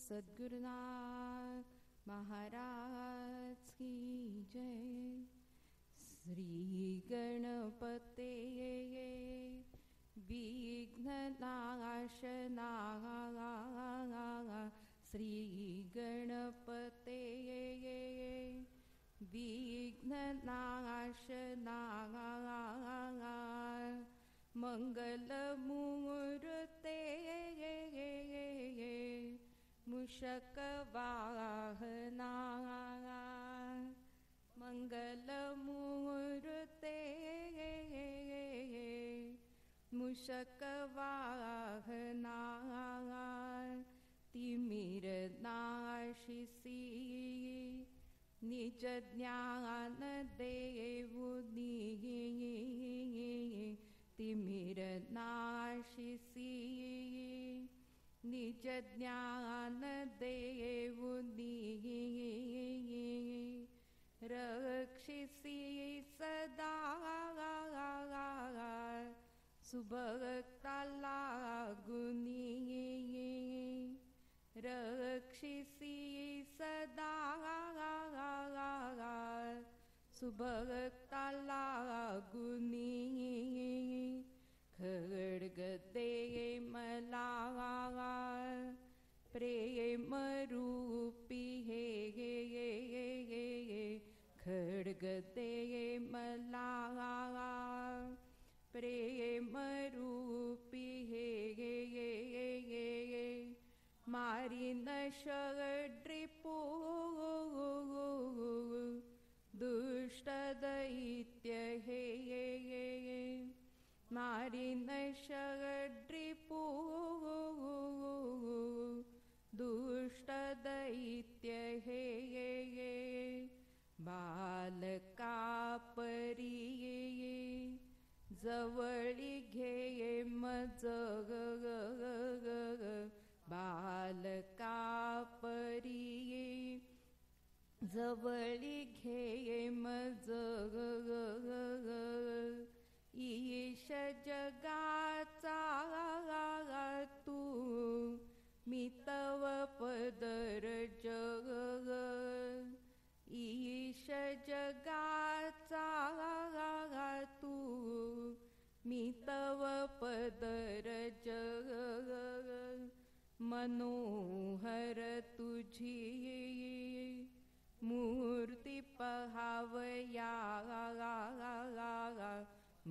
सद्गुरुनाथ महाराज की जय. श्री गणपते विघ्ननाशना श्री गणपते विघ्ननाशना मंगलमूर्ते मूषकवाहना मंगलमूर्ते मूषकवाहना तिमिरनाशिसी निज ज्ञान देवुनी तिमिरनाशिसी निज ज्ञान देवुनी रक्षिसी सदा सुभक्ताला गुणी रक्षिसी सदा सुभक्ताला गुणी खड्गदे मला प्रेम रूपी हे खड्गदे मला प्रेम रूपी हे मारीन षड्रिपू दुष्ट दैत्य हे मारीन षड्रिपू दुष्ट दैत्य हे बालका परी जवळी घे मज बालका परी जवळी घे मज ईश जगाचा तू मी तव पदर जग ईश जगाचा तू मी तव पदर जग मनोहर तुझी मूर्ती पहावया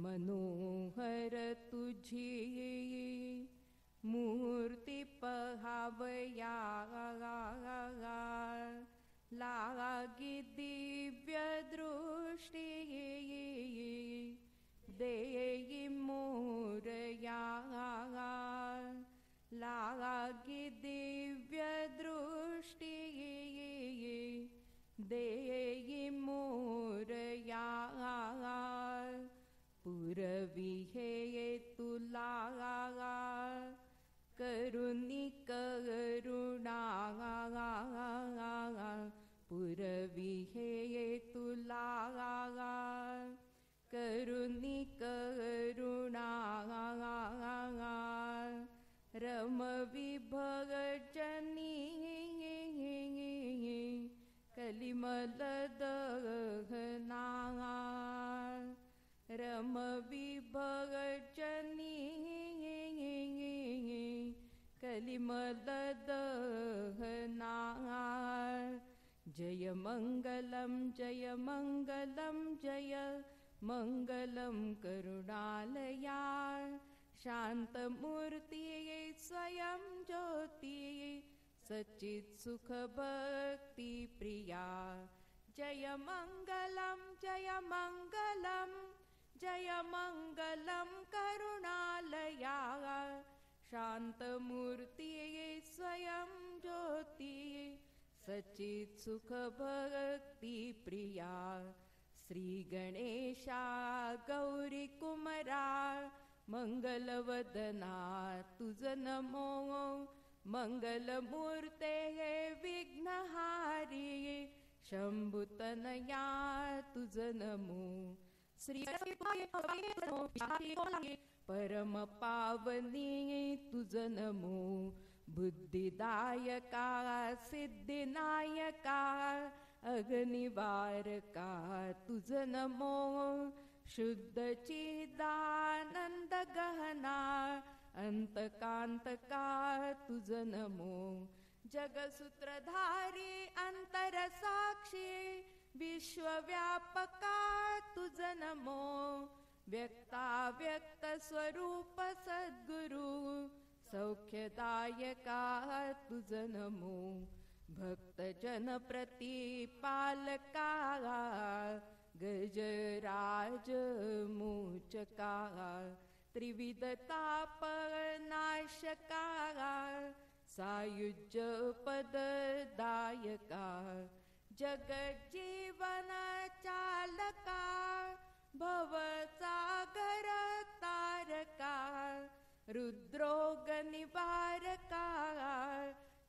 मनोहर तुझी मूर्ती पहावया लागी दिव्य दृष्टी देई मोरया लागी दिव्य दृष्टी देई मोरया पुरवी हे तुला करुणी करुणा पुरवी हे तुला करुणी करुणा रमवी भगजनी कलिमल दहना रमवी भगजनी कलिमल दहना जय मंगलम जय मंगलम जय मंगलम करुणालया शांत मूर्ती स्वयं ज्योती सच्चित सुख भक्ति प्रिया जय मंगलम जय मंगलम जय मंगलम करुणालया शांत मूर्ती स्वयं ज्योती सच्चित सुख भक्ति प्रिया श्री गणेशा गौरी कुमरा मंगलवदना तुझ नमो मंगलमूर्ते विघ्नहारी शंभुतनया तुझ नमो श्री परम पावनी तुझ नमो बुद्धिदायका सिद्धिनायका अग्निवारका तुझ नमो. शुद्ध चिदानंद गहना अंतकांतका तुझ नमो. जगसूत्रधारी अंतर साक्षी विश्वव्यापका तुझ नमो. व्यक्ताव्यक्त स्वरूप सद्गुरु सौख्यदायका तुझ नमो. भक्तजन प्रतिपालका गजराज मोचका त्रिविध तापनाशका सायुज्य पददायका जगज्जीवन चालका भवसागर तारका रुद्रोग निवारका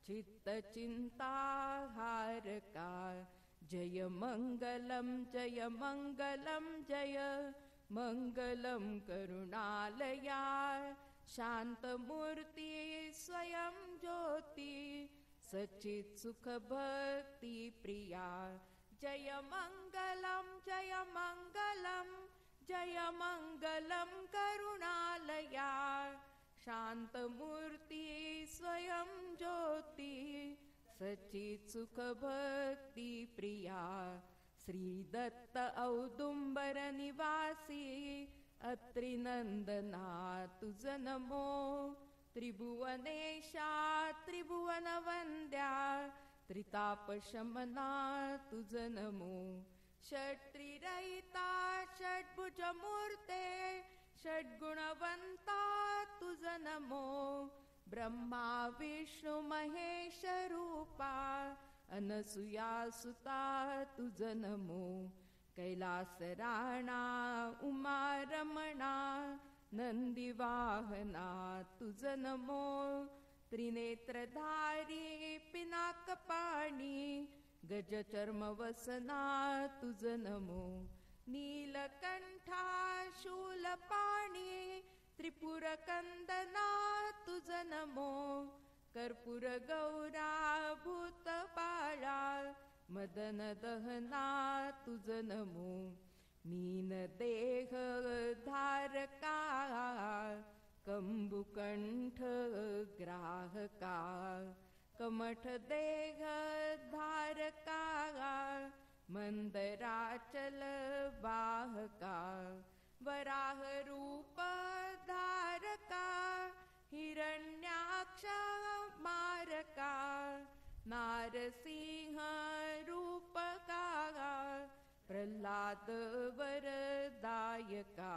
चित्तचिंताहारका. जय मंगलम जय मंगलम जय मंगलम करुणालया. शांतमूर्ती स्वयं ज्योती सच्चित सुख भक्ती प्रिया. जय मंगलम जय मंगलम जय मंगलम करुणालया. शांतमूर्ती स्वयं ज्योती सच्चित सुख भक्ती प्रिया. श्री दत्त औदुंबर निवासी अत्रिनंदना तुझ नमो. त्रिभुवनेशा त्रिभुवन वंद्या त्रितापशमना तुझ नमो. षट्त्रिरहिता षड्भुज मूर्ते षड्गुणवंता तुझ नमो. ब्रह्मा विष्णु महेश रूपा अनसुया सुता तुझ नमो. कैलास राणा उमा रमणा नंदीवाहना तुझ नमो. त्रिनेत्रधारी पिनाकपाणी गजचर्मवसना तुझ नमो. नीलकंठा शूलपाणी त्रिपुरकंदना तुझ नमो. कर्पूर गौरा भूतबाळा मदन दहना तुझ नमो. मीन देह धारका कंबुकंठ ग्राहका. कमठ देह धारका मंदराचल वाहका. वराह रूप धारका हिरण्याक्ष मारका. नारसिंह रूपका प्रल्हाद वरदायका.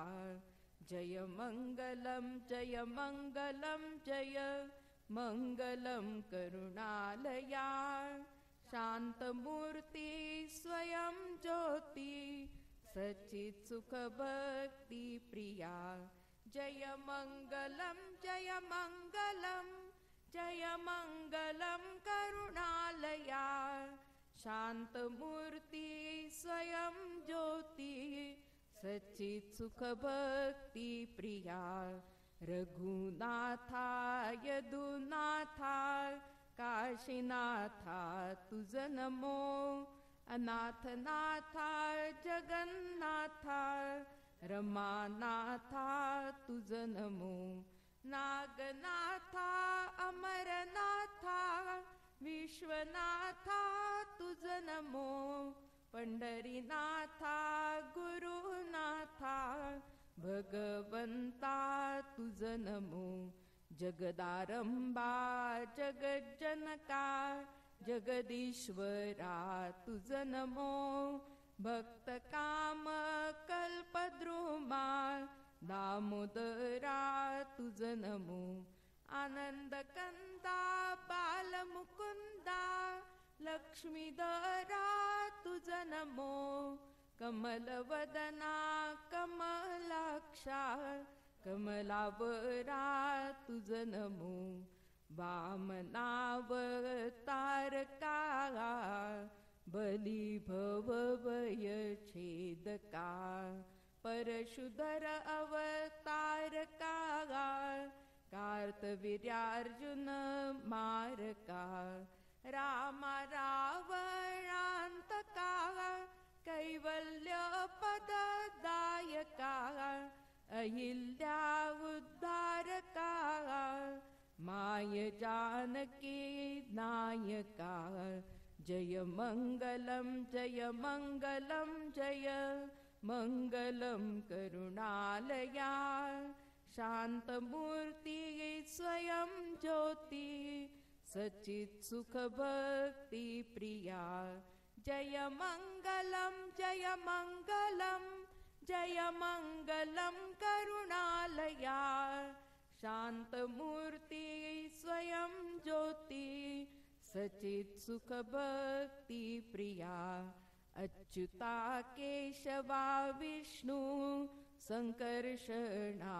जय मंगलम जय मंगलम जय मंगलम करुणालया. शांतमूर्ती स्वयं ज्योती सच्चित सुख भक्ती प्रिया. जय मंगलम जय मंगलम जय मंगलम करुणालया. शांतमूर्ती स्वयं ज्योती सच्चित सुख भक्ती प्रिया. रघुनाथा यदुनाथा काशीनाथा तुझ नमो. अनाथनाथा जगन्नाथा रमानाथा तुझ नमो. नागनाथा अमरनाथा विश्वनाथा तुझ नमो. पंढरीनाथा गुरुनाथा भगवंता तुझ नमो. जगदारंबा जगज्जनका जगदीश्वरा तुझ नमो. भक्त काम कल्पद्रुमा दामोदरा तुझ नमो. आनंद कंदा बालमुकुंदा लक्ष्मीधरा तुझ नमो. कमलवदना कमलाक्षा कमलावरा तुझ नमो. वामनावतारका बली भवभय छेदका. परशुधर अवतारका कार्तवीर्यार्जुन मारका, रामा रावणांतका, कैवल्य पददायका, अहिल्या उद्धारका, माय जानकी नायका, जय मंगलम जय मंगलम जय मंगलम करुणालया, शांतमूर्ती स्वयं ज्योती, सचित सुख भक्ती प्रिया, जय मंगलम जय मंगलम जय मंगलम करुणालया, शांतमूर्ती स्वयं ज्योती, सचित सुख भक्ती प्रिया, अच्युता केशवा विष्णू संकर्षणा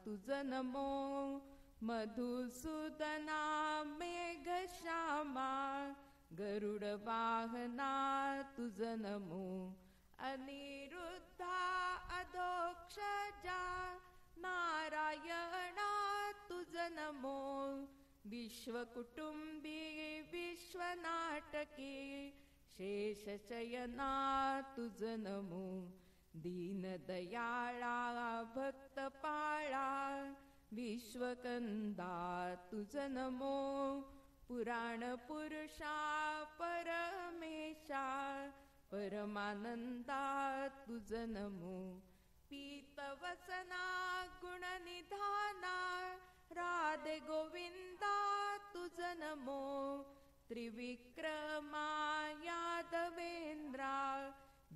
तुझ नमो, मधुसूदना मेघश्यामा गरुड वाहना तुझ नमो, अनिरुद्धा अधोक्षजा नारायणा तुझ नमो, विश्वकुटुंबी विश्वनाटके शेषशयना तुझ नमो, दीनदयाळा भक्तपाळा विश्वकंदा तुझ नमो, पुराण पुरुषा परमेशा परमानंदा तुझ नमो, पीतवसना गुणनिधाना राधे गोविंदा तुझ नमो, त्रिविक्रमा यादवेंद्रा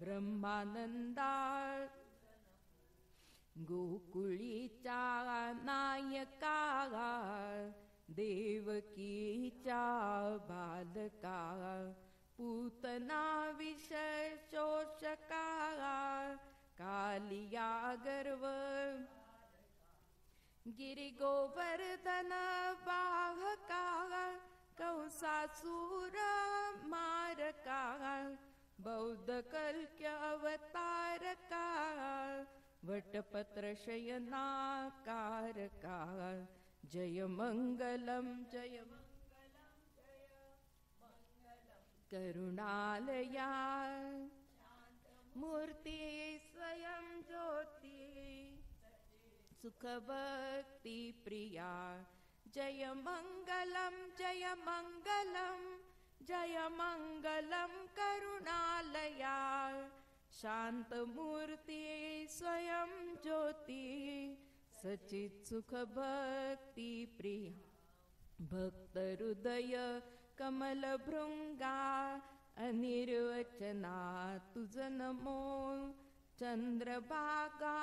ब्रह्मानंदा, गोकुळीचा नायका देवकीचा बालका, पूतना विषशोषका कालिया गर्व, गिरिगोवर्धन वाहका कंसासूर मारका, बौद्ध कल्क्य अवतारका वटपत्र शयनाकारका, जय मंगलम जय मंगलम जय मंगलम करुणालया, मूर्ती स्वयं ज्योती, सुख भक्ती प्रिया, जय मंगलम जय मंगलम जय मंगलम करुणालया, शांत मूर्ती स्वयं ज्योती, सचित सुख भक्ती प्रिया, भक्त हृदय कमल भृंगा अनिर्वचना तुझ नमो, चंद्रभागा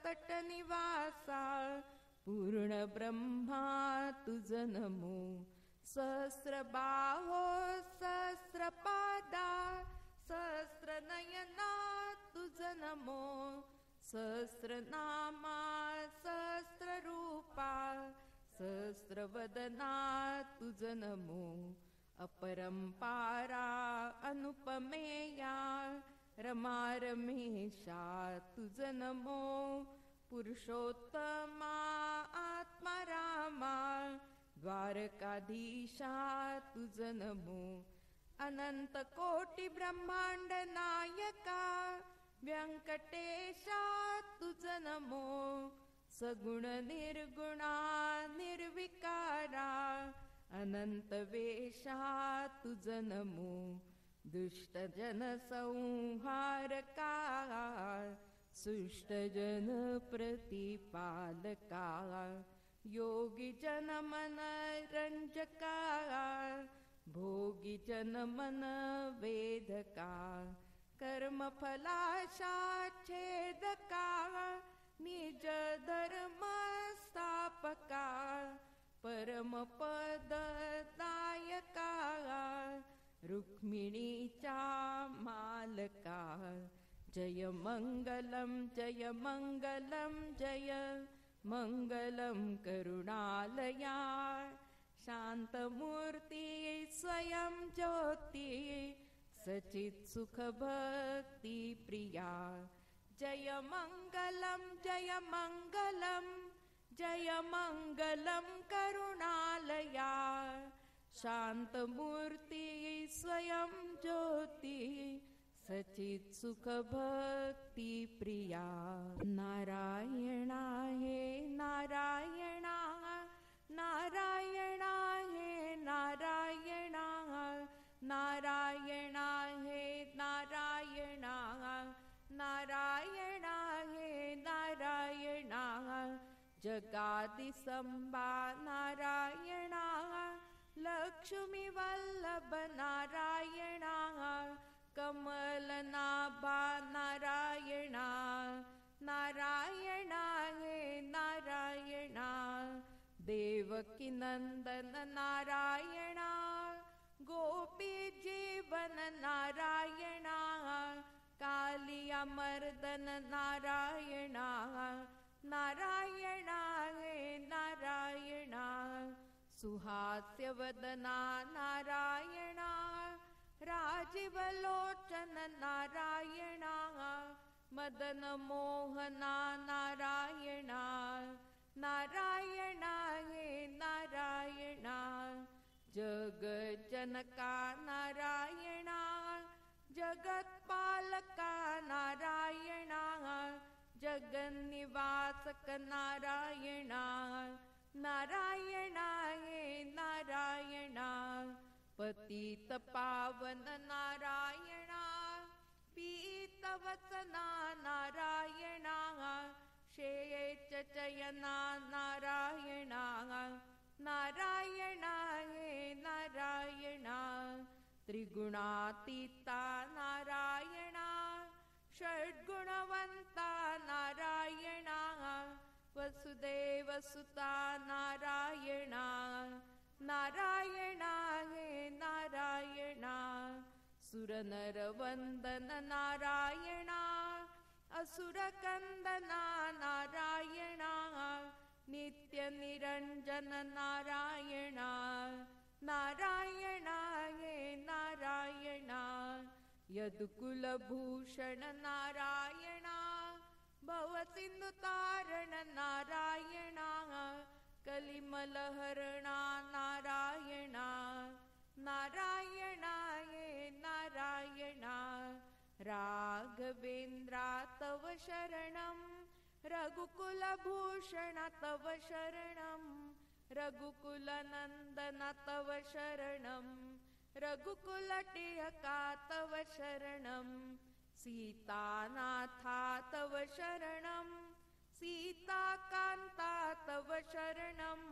तटनिवासा पूर्ण ब्रह्मा तुझ नमो, सहस्रबाहो सहस्रपादा सहस्रनयना तुझ नमो, सहस्रनामा सहस्ररूपा सहस्रवदना तुझ नमो, अपरंपारा अनुपमेया रमा रमेशा तुझ नमो, पुरुषोत्तमा आत्मा रामा द्वारकाधीशा तुझ नमो, अनंत कोटी ब्रह्मांड नायका व्यंकटेशा तुझ नमो, सगुण निर्गुणा निर्विकारा अनंत वेशा तुझ नमो, दुष्ट जन संहारका सुष्ट जन प्रतिपालका, योगी जन मन रंजका भोगी जन मन वेदका, कर्म फलाशा छेदका निज धर्म स्थापका, परम पद दायका रुक्मिणीचा मालका, जय मंगलम जय मंगलम जय मंगलम करुणालया, शांत मूर्ती स्वयं ज्योती, सचित सुख भक्ती प्रिया, जय मंगलम जय मंगलम जय मङ्गलं करुणालया शान्तमूर्ति स्वयं ज्योति सचित् सुख भक्ति प्रिया नारायणा हे नारायणा नारायणा हे नारायणा नारायणा हे नारायणा नारायणा हे नारायणा जगादिसंबा नारायणा लक्ष्मी वल्लभ नारायणा कमलनाभा नारायणा नारायणा हे नारायणा देवकी नंदन नारायणा गोपी जीवन नारायणा कालिया मर्दन नारायणा नारायणा हे नारायणा सुहास्यवदना नारायणा राजीवलोचन नारायणा मदन मोहना नारायणा नारायणा हे नारायणा जगज्जनका नारायणा जगत्पालका नारायणा जगन्निवासक नारायणा नारायणा हे नारायणा पतित पावन नारायणा पीतवसना नारायणा शेष चयना नारायणा नारायणा हे नारायणा त्रिगुणातीता नारायणा षड्गुणवंता नारायणा वसुदेवसुता नारायणा नारायणा हे नारायणा सुरनरवंदन नारायणा असुरकंदना नारायणा नित्य निरंजन नारायणा नारायणा हे नारायणा यदुकुलभूषण नारायणा भवसिन्धुतारण नारायणा कलिमलहरणा नारायणा नारायणा हे नारायणा राघवेन्द्रा तव शरणं रघुकुलभूषण तव शरणं रघुकुलनन्दन तव शरणं रघुकुलटियका तव शरणं सीतानाथा तव शरणं सीताकान्ता तव शरणं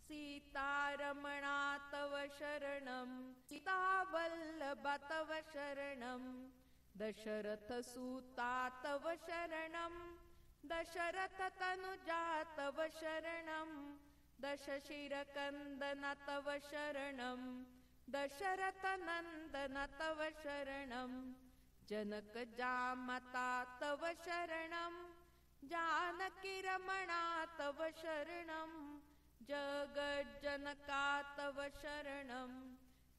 सीतारमणा तव शरणं सीतावल्लभा तव शरणं दशरथसूता तव शरणं दशरथतनुजा तव शरणं दशशिरकन्दन तव शरणं दशरथनन्दन तव शरणं जनकजामाता तव शरणं जानकीरमणा तव शरणं जगज्जनका तव शरणं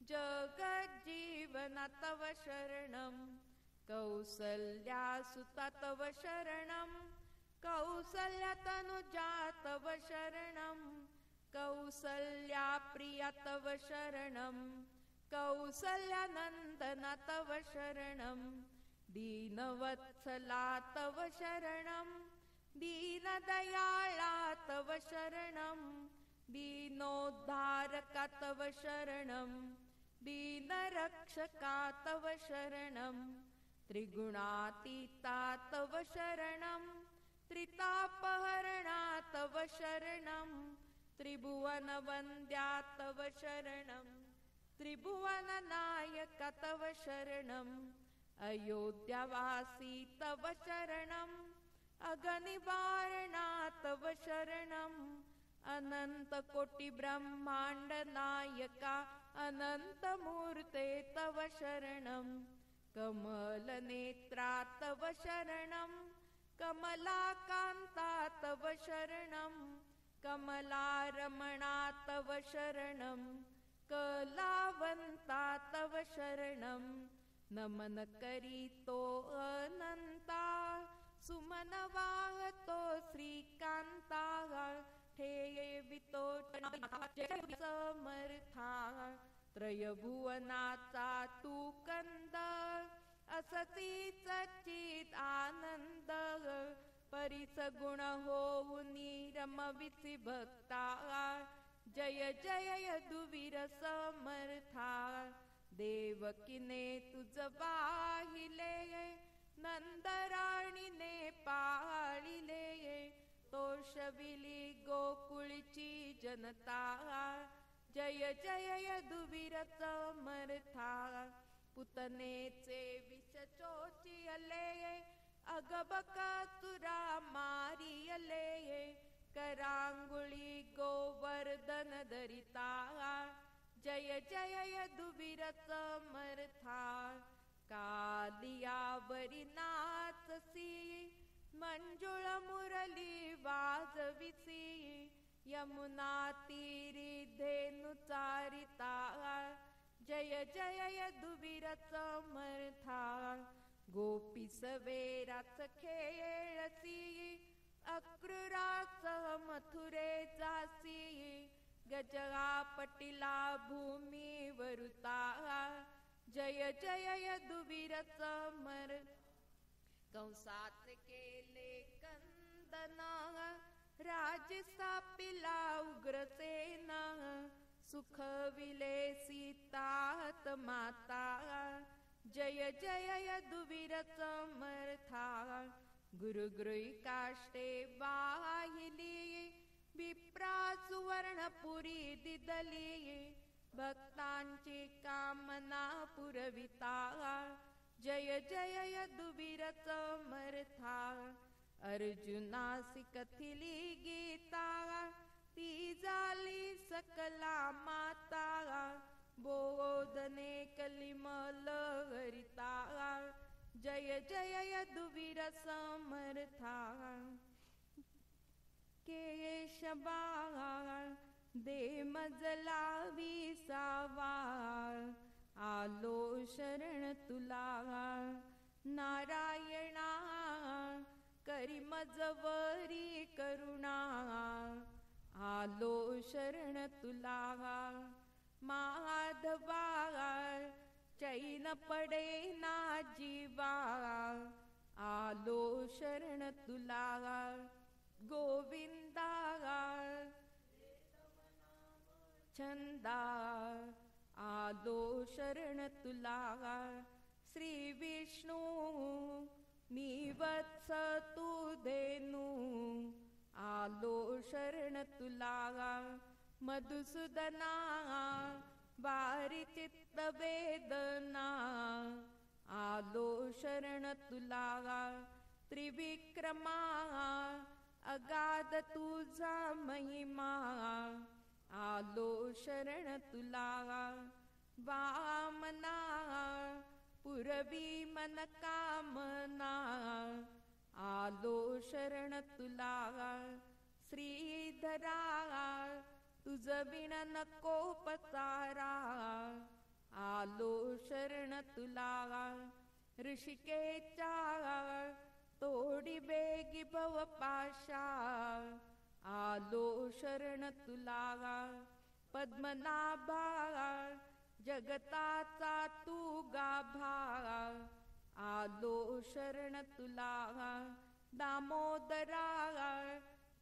जगज्जीवना तव शरणं कौसल्यासुता तव शरणं कौसल्यतनुजा तव शरणं कौसल्याप्रिया तव शरणं कौसल्यानन्दना तव शरणं दीनवत्सला तव शरणं दीनदयाळा तव शरणं दीनोद्धारका तव शरणं दीनरक्षका तव शरणं त्रिगुणातीता तव शरणं त्रितापहरणा तव शरणं त्रिभुवनवन्द्या तव शरणं त्रिभुवननायका तव शरणं अयोध्यावासी तव शरणं अगनिवारणा तव शरणं अनन्तकोटि ब्रह्माण्ड नायका अनन्तमूर्ते तव शरणं कमलनेत्रा तव शरणं कमलाकान्ता तव शरणं कमलारमणा तव शरणं कलावन्ता तव शरणं नमन करीतो अनंता सुमन वाहतो श्रीकांता ठेवितो जय समर्था त्रयभुवनाचा तू कंद असतीच चित आनंद परीच गुण होऊनी रमविसी भक्ता जय जय यदुवीर समर्था देवकीने तुझ वाहिले नंदराणीने पाळिले तोषविली गोकुळची जनता जय जय यदुवीर समर्था पुतनेचे विष चोचिले अगबकासुरा मारियले करांगुळी गोवर्धन धरिता जय जय यदुवीर समर्था कालियावरी नाचसी मंजुळ मुरली वाजविसी यमुना तीरी धेनु चारिता जय जय यदुवीर समर्था गोपी सवेराच खेळसी अक्रूराच मथुरे जासी गजगा पटिला भूमी वरुता जय जय यदुवीर समर्था कंसात केले कंदना राज स्थापिला उग्रसेन सुखविले सीतात माता जय जय यदुवीर समर्था गुरुगृही काष्टे वाहिली विप्रा सुवर्णपुरी दिदली भक्तांची कामना पुरविता जय जय यदुवीर समर्था अर्जुनासी कथिली गीता ती झाली सकला माता बोधने कलिमल हरिता जय जय यदुवीर समर्था केशवा दे मजला विसावा आलो शरण तुला नारायणा करी मजवरी करुणा आलो शरण तुला माधवा चैन पडे ना जीवा आलो शरण तुला गोविंदा छंदा आलो शरण तुला श्री विष्णू मी वत्स तू धेनू आलो शरण तुला मधुसूदना वारी चित्त वेदना आलो शरण तुला त्रिविक्रमा अगाध तुझा महिमा आलो शरण तुला वामना पुरवी मन कामना आलो शरण तुला श्रीधरा तुझ विण नको पसारा आलो शरण तुला ऋषिकेचा तोडी बेगी भव पाशा आलो शरण तुला पद्मनाभा जगताचा तू गाभा आलो शरण तुला दामोदरा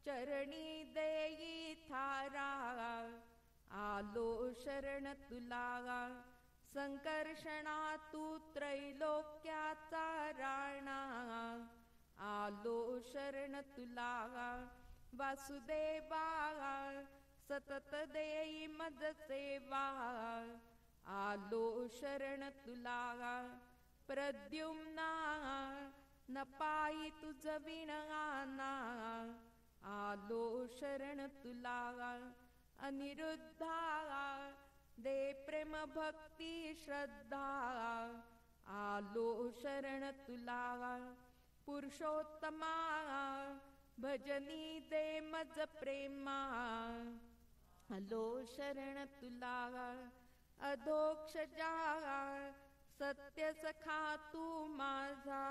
चरणी देई थारा आलो शरण तुला संकर्षणा तू त्रैलोक्याचा राणा आलो शरण तुला वासुदेवा सतत देई मज सेवा आलो शरण तुला प्रद्युम्ना न पायी तुझ विणाना आलो शरण तुला अनिरुद्धा दे प्रेम भक्ती श्रद्धा आलो शरण तुला पुरुषोत्तमा भजनी दे मज प्रेमा आलो शरण तुला अधोक्षजा सत्य सखा तू माझा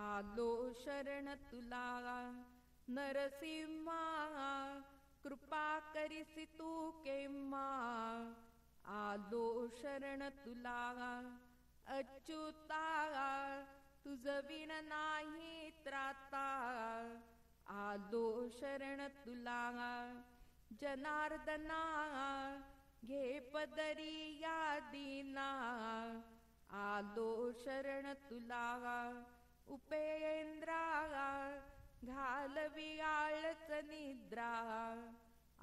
आलो शरण तुला नरसिंहा कृपा करिसी तू केव्हा, आलो शरण तुला. अच्युता तुझ विण नाही त्राता, आलो शरण तुला. जनार्दना घे पदरी या दीना, आलो शरण तुला. उपेंद्रा घालवी आळस निद्रा,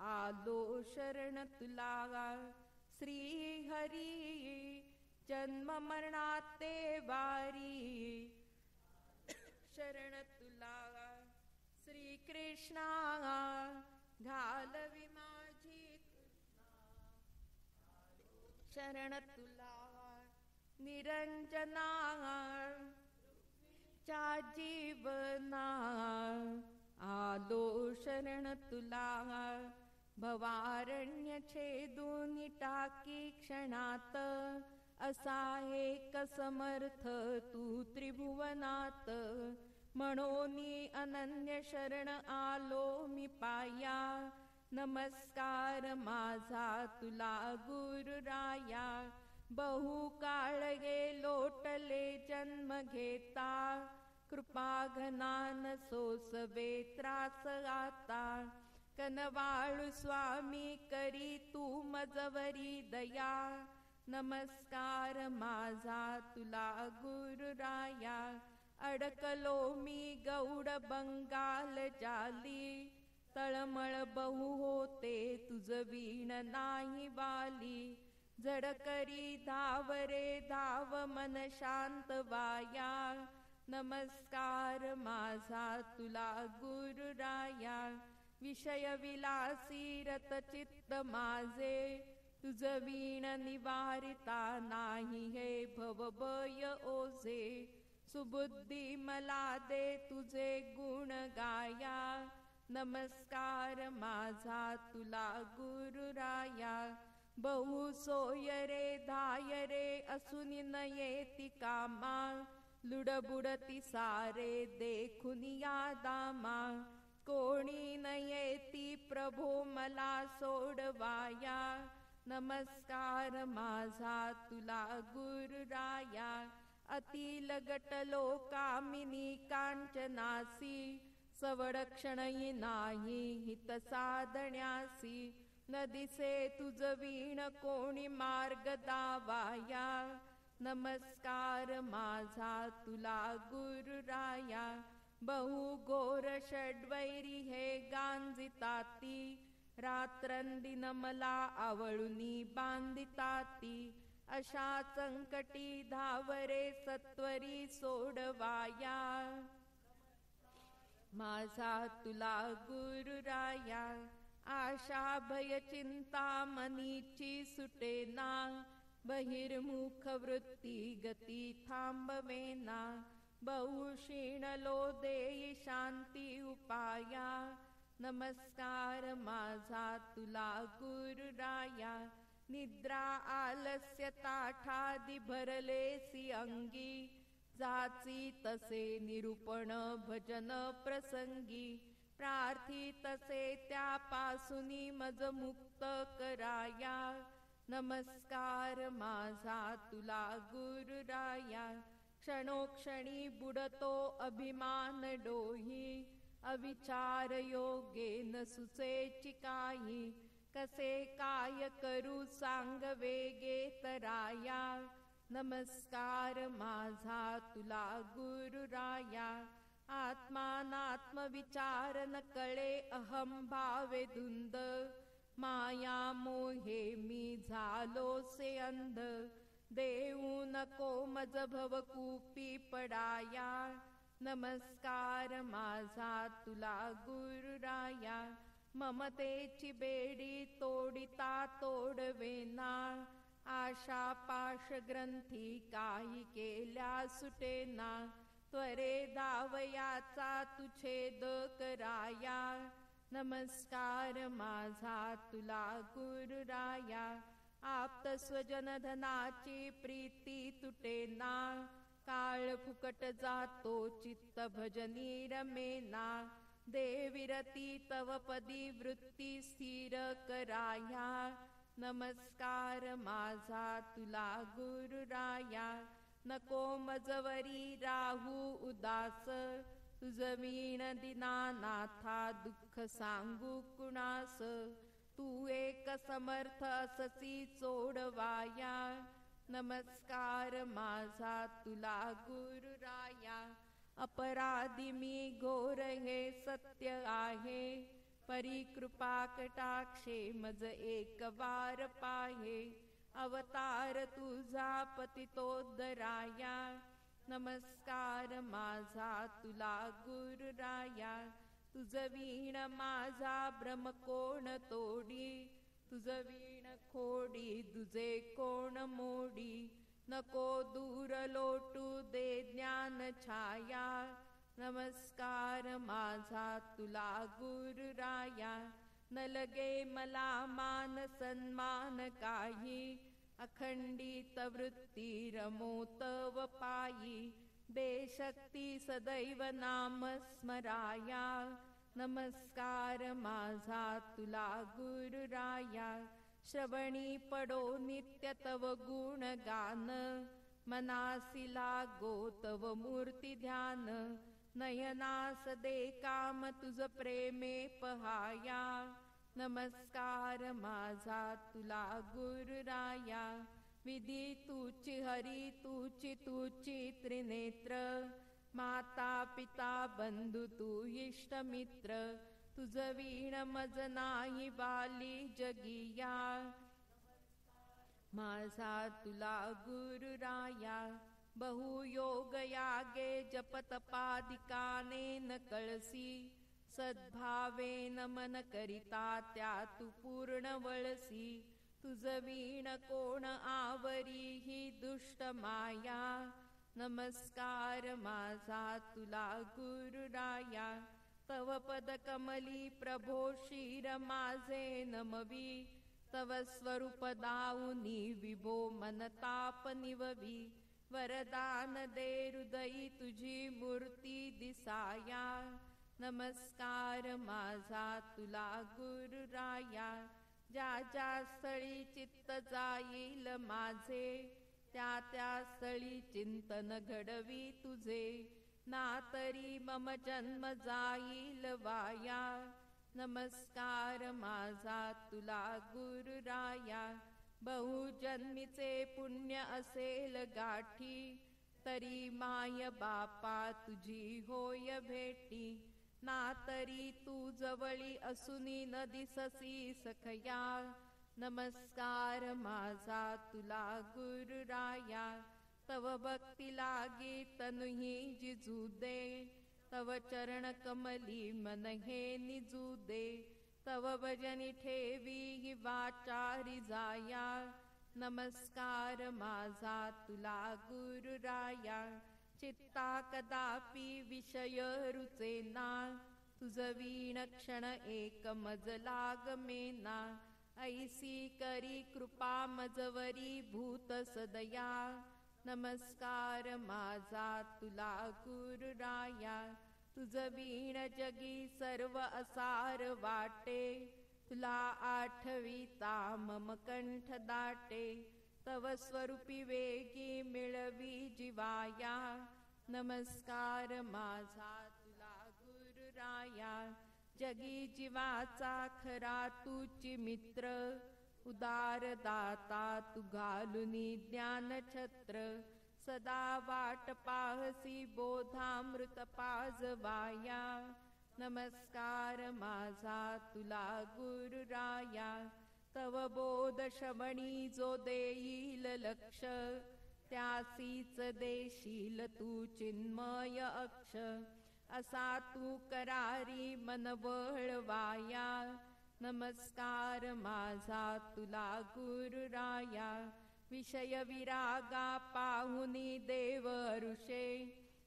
आलो शरण तुला. श्री हरी जन्म मरणाते वारी, शरण तुला. श्री कृष्णा घालवी माझी शरण तुला. निरंजना च्या जीवना, आलो शरण तुला. भवारण्य छेदून टाकी क्षणात, असा एक समर्थ तू त्रिभुवनात. म्हणोनी अनन्य शरण आलो मी पाया, नमस्कार माझा तुला गुरुराया. बहुकाळ गे लोटले जन्म घेता, कृपा घनान सोसवे त्रास आता. कनवाळू स्वामी करी तू मजवरी दया, नमस्कार माझा तुला गुरुराया. अडकलो मी गौड बंगाल जाली, तळमळ बहु होते तुझ वीण नाही वाली. जड करी धाव रे धाव मन शांत वाया, नमस्कार माझा तुला गुरुराया. विषय विलासी रत चित्त माझे, तुझ वीण निवारिता नाही हे भवभय ओझे. सुबुद्धी मला दे तुझे गुण गाया, नमस्कार माझा तुला गुरुराया. बहु सोय रे धाय रे असून न येती कामा, लुडबुडती सारे देखून या दामा. कोणी न येती प्रभो मला सोडवाया, नमस्कार माझा तुला गुरुराया. अति लगटलो कामिनी कांचनासी, सवडक्षणही नाही हित साधण्यासी. नदिसे तुझ वीण कोणी मार्ग दावाया, नमस्कार माझा तुला गुरुराया. बहु घोर षड्वैरी हे गांजिताती, रात्रंदिन मला आवळुनी बांधिताती. अशा संकटी धावरे सत्वरी सोडवाया, माझा तुला गुरुराया. आशा भय चिंता मनीची सुटेना, बहिर्मुख वृत्ती गती थांबवेना. बहु क्षीणलो देई शांती उपाया, नमस्कार माझा तुला गुरुराया. निद्रा आलस्य ताठादि भरलेसी अंगी, जाची तसे निरूपण भजन प्रसंगी. प्रार्थी तसे त्यापासूनी मज मुक्त कराया, नमस्कार माझा तुला गुरुराया. क्षणोक्षणी बुडतो अभिमान डोही, अविचार योगे न सुचेची काही. कसे काय करू सांग वेगे तराया, नमस्कार माझा तुला गुरुराया. आत्मानात्म विचार न कळे अहम भावे धुंद, माया मोहे मी झालोसे अंध. देऊ नको मज भवकूपी पडाया, नमस्कार माझा तुला गुरुराया. ममतेची बेडी तोडिता तोडवेना, आशा पाश ग्रंथी काही केल्या सुटेना. त्वरे धावयाचा तू छेद कराया, नमस्कार माझा तुला गुरुराया. आप्त स्वजन धनाची प्रीती तुटेना, काळ फुकट जातो चित्त भजनी रमेना. देविरती तव पदी वृत्ती स्थिर कराया. नमस्कार माझा तुला गुरुराया. नको मजवरी राहू उदास, तुझ वीण दीनानाथा दुःख सांगू कुणास. तू एक समर्थ अससी सोडवाया. नमस्कार माझा तुला गुरुराया. अपराधी मी घोर हे सत्य आहे, परी कृपा कटाक्षे मज एक वार पाहे. अवतार तुझा पतितोद्धराया. नमस्कार माझा तुला गुरुराया. तुझ वीण माझा भ्रम कोण तोडी, तुझ वीण खोडी तुझे कोण मोडी. नको दूर लोटू दे ज्ञान छाया. नमस्कार माझा तुला गुरुराया. न लगे मला मान सन्मान काही, अखंडित वृत्ती रमो तव पायी. बेशक्ती सदैव नाम स्मराया. नमस्कार माझा तुला गुरुराया. श्रवणी पडो नित्य तव गुण गान, मनासी लागो तव मूर्ती ध्यान. नयनास दे काम तुझ प्रेमे पहाया. नमस्कार माझा तुला गुरुराया. विधी तूची हरी तूची तूची त्रिनेत्र, माता पिता बंधू तू इष्ट मित्र. तुझ वीण मज नाही वाली जगिया. माझा तुला गुरुराया. बहुयोग यागे जपत पादिकाने न कळसी, सद्भावेन मन करिता त्या तू पूर्ण वळसी. तुझ वीण कोण आवरी ही दुष्ट माया. नमस्कार माझा तुला गुरुराया. तव पद कमली प्रभो शिर माझे नमवी. तव स्वरूप दाऊनी विभो मनताप निववी. वरदान दे हृदयी तुझी मूर्ती दिसाया. नमस्कार माझा तुला गुरुराया. ज्या ज्या स्थळी चित्त जाईल माझे, त्या त्या स्थळी चिंतन घडवी तुझे. ना तरी मम जन्म जाईल वाया. नमस्कार माझा तुला गुरुराया. बहुजन्मीचे पुण्य असेल गाठी, तरी माय बापा तुझी होय भेटी. ना तरी तू जवळी असुनी न दिससी सखया. नमस्कार माझा तुला गुरुराया. तव भक्ती लागी तनुही जिजू दे, तव चरण कमली मन हे निजू दे. तव भजनी ठेवी ही वाचारी जाया. नमस्कार माझा तुला गुरुराया. चित्ता कदापि विषय रुचेना, तुझ वीण क्षण एक मज लागमेना. ऐसी करी कृपा मजवरी भूत सदया. नमस्कार माझा तुला गुरुराया. तुझ वीण जगी सर्व असार वाटे, तुला आठविता मम कंठ दाटे. तव स्वरूपी वेगी मिळवी जीवाया. नमस्कार माझा तुला गुरुराया. जगी जीवाचा खरा तूची मित्र, उदार दाता तू घालुनी ज्ञान छत्र. सदा वाट पाहसी बोधामृत पाजवाया. नमस्कार माझा तुला गुरुराया. तव बोध श्रवणी जो देईल लक्ष, त्यासीच देशील तू चिन्मय अक्ष. असा तू करारी मन वळवाया. नमस्कार माझा तुला गुरुराया. विषय विरागा पाहुनी देव हरुषे,